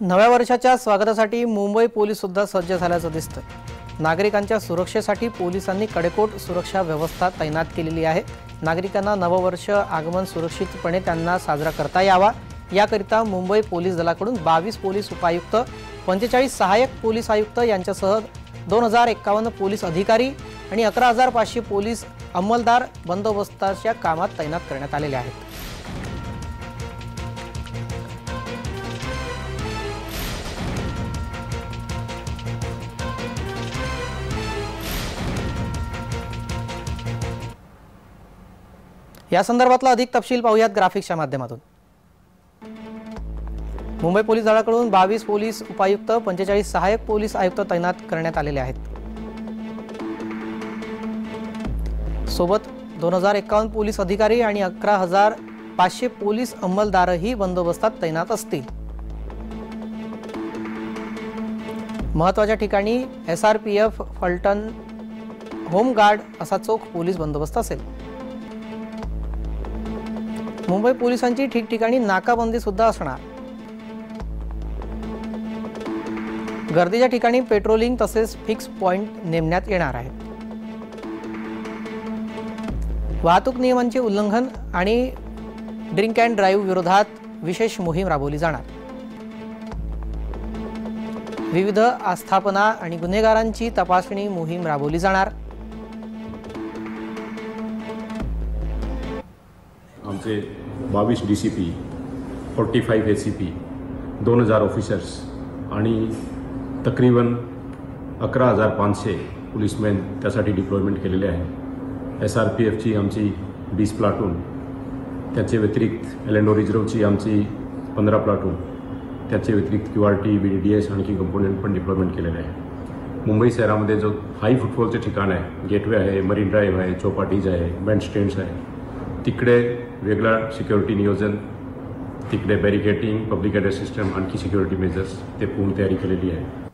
नव्या वर्षाच्या स्वागतासाठी मुंबई पोलीस सुद्धा सज्ज झाल्याचं दिसतं। नागरिकांच्या सुरक्षेसाठी पोलिसांनी कडेकोट सुरक्षा व्यवस्था तैनात केलेली आहे। नागरिकांना नववर्ष आगमन सुरक्षितपणे त्यांना साजरा करता यावा याकरिता मुंबई पोलीस दलाकडून 22 पोलीस उपायुक्त, 45 सहाय्यक पोलीस आयुक्त यांच्यासह 2051 पोलीस अधिकारी आणि 11500 पोलीस अंमलदार बंदोबस्ताच्या कामात तैनात करण्यात आलेले आहेत। या संदर्भातला अधिक तपशील पाहूयात ग्राफिक्सच्या माध्यमातून। मुंबई पोलीस दलाकडून 22 पोलीस उपायुक्त, 45 सहाय्यक पोलीस आयुक्त तैनात करण्यात आलेले आहेत। सोबत 2051 पोलीस अधिकारी आणि 11500 पोलीस अंमलदारही बंदोबस्तात तैनात असतील। महत्त्वाच्या ठिकाणी SRPF, फलटण, होमगार्ड असा चोख पोलीस बंदोबस्त असेल। मुंबई पोलिसांची ठिकठिकाणी नाकाबंदी सुद्धा असणार। गर्दीच्या ठिकाणी पेट्रोलिंग तसेच फिक्स पॉइंट नेमण्यात येणार आहेत। वाहतूक नियमांचे उल्लंघन आणि ड्रिंक अँड ड्राईव्ह विरोधात विशेष मोहीम राबवली जाणार। विविध आस्थापना आणि गुन्हेगारांची तपासणी मोहीम राबवली जाणार। आमचे 22 DCP, 45 ACP, 2000 ऑफिसर्स आणि तकरीबन 11500 पोलीसमॅन त्यासाठी डिप्लॉयमेंट केलेले आहे। SRPFची आमची 20 प्लाटून, त्याचे व्यतिरिक्त एलेंडो रिझर्वची आमची 15 प्लाटून, त्याचे व्यतिरिक्त QRT, BDDS आणखी कंपोनेंट पण डिप्लॉयमेंट केलेले आहे। मुंबई शहरामध्ये जो हाय फुटफॉलचे ठिकाण आहे, गेटवे आहे, मरीन ड्राईव्ह आहे, चौपाटीज आहे, बँड स्टँड्स आहे, तिकडे वेगळा सिक्युरिटी नियोजन, तिकडे बॅरिकेटिंग, पब्लिक ॲड्रेस सिस्टम, आणखी सिक्युरिटी मेजर्स ते पूर्ण तयारी केलेली आहे।